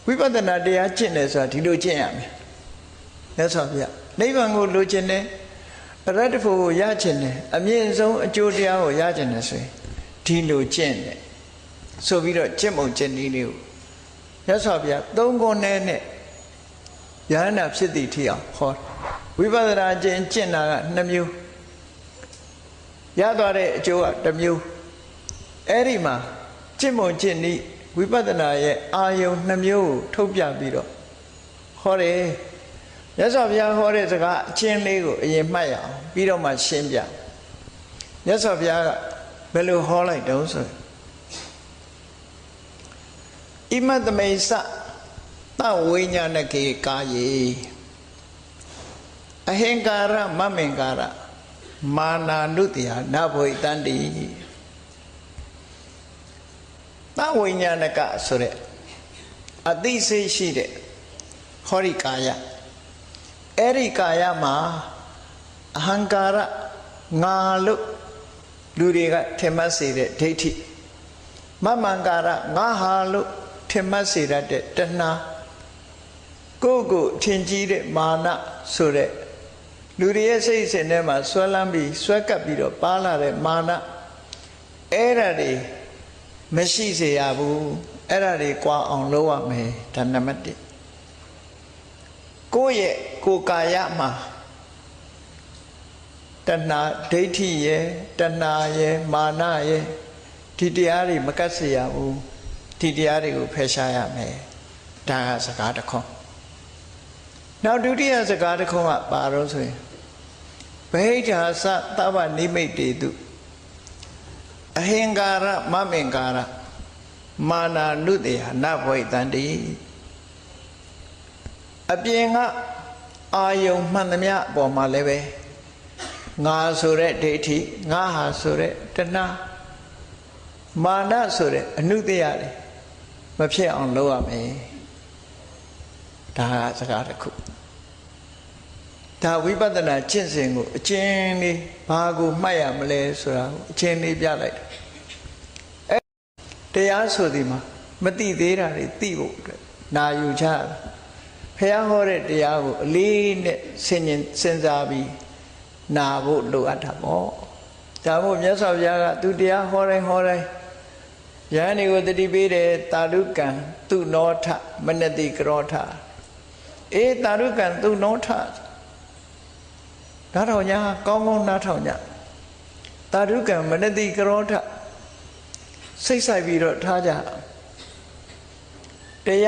ဝိပဿနာတရားကျင့်တယ်ဆိုတာဒီလိုကျင့်ရမယ်မြတ်စွာဘုရားနိဗ္ဗာန်ကိုလိုချင်တယ်အရတ္တဖို့ကိုရချင်တယ်အမြင့်ဆုံးအကျိုးတရားကိုရချင်တယ်ဆိုရင်ဒီလိုကျင့်တယ်ဆိုပြီးတော့ကျင့်ပုံကျင့်နည်းလေးကိုမြတ်စွာဘုရားသုံးခုနဲ့ယဟန္တာဖြစ်သည့်ထိအောင်ဟောဝိပဿနာကျင့်တာက2မျိုးရသွားတဲ့အကျိုးက1မျိုးအဲ့ဒီမှာကျင့်ပုံကျင့်နည်းဝိပဿနာရဲ့အာယုံ2မျိုးကိုထုတ်ပြပြီးတော့ဟောတယ်မြတ်စွာဘုရားဟောတဲ့စကားအချင်းလေးကိုအရင်မှတ်ရအောင်ပြီးတော့မှရှင်းပြမြတ်စွာဘုရားကဘယ်လိုဟောလိုက်တုံးဆိုဣမတမိစ္ဆသဝိညာဏကေကာယေအဟင်္ကာရမမင်္ကာရမာနာနုတ္တိယနဘွေတန္တိသဝိညာဏကဆိုတဲ့အသိစိတ်ရှိတဲ့ဟောဒီကာယအဲ့ဒီကာယမှာအဟံကာရငါလို့လူတွေကထင်မှတ်စေတဲ့ဒိဋ္ဌိမမင်္ကာရငါဟာလို့ထင်မှတ်စေတတ်တဲ့တဏှာကိုထင်ကြီးတဲ့မာနဆိုတဲ့လူတွေရဲ့စိတ်စဉ်ထဲမှာဆွဲလန်းပြီးဆွဲကပ်ပြီးတော့ပါလာတဲ့မာနအဲ့ဒါတွေမရှိစေရဘူးအဲ့ဒါတွေကွာအောင်လုပ်ရမယ်ဒါနံပါတ်1ကိုယ့်ရဲ့ကိုယ်ကာယမှာတဏှာဒိဋ္ဌိရဲ့တဏှာရဲ့မာနရဲ့ဒီတရားတွေမကတ်စေရဘူးဒီတရားတွေကိုဖယ်ရှားရမယ်ဒါကစကားတစ်ခွန်းနောက်ဒုတိယစကားတစ်ခွန်းကပါတော့ဆိုရင်ဗဟိဋ္ဌာသသဗ္ဗနိမိတ်တေတုအဟင်္ကာရမမင်္ကာရမာနာနုတ္တိယနဘွေတန္တိအပြင်ကအာယုံမှန်သမျှအပေါ်မှာလည်းပဲငါဆိုတဲ့ဒိဋ္ဌိငါဟာဆိုတဲ့တဏှာမာနဆိုတဲ့အနုတ္တိယတွေမဖြစ်အောင်လုပ်ရမယ်ဒါကစကားတစ်ခုဒါဝိပဿနာကျင့်စဉ်ကိုအကျဉ်းလေးဘာကိုမှတ်ရမလဲဆိုတာကိုအကျဉ်းလေးပြလိုက်တယ်အဲတရားဆိုဒီမှာမသိသေးတာတွေသိဖို့အတွက်နာယူချဖះဟောတဲ့တရားကိုအလေးနဲ့စဉ်းစားပြီးနာဖို့လိုအပ်တာပေါ့ဒါမို့မြတ်စွာဘုရားကသူတရားဟောတိုင်းယဟန်တွေကိုတတိပေးတယ်တာရုကံသူနောထမနတိကရောထအေးတာရုကံသူနောထနားထောင်ညာကောင်းကောင်းနားထောင်ညာတာရုကံမနတိကရောထစိတ်ဆိုင်ပြီးတော့ထားကြ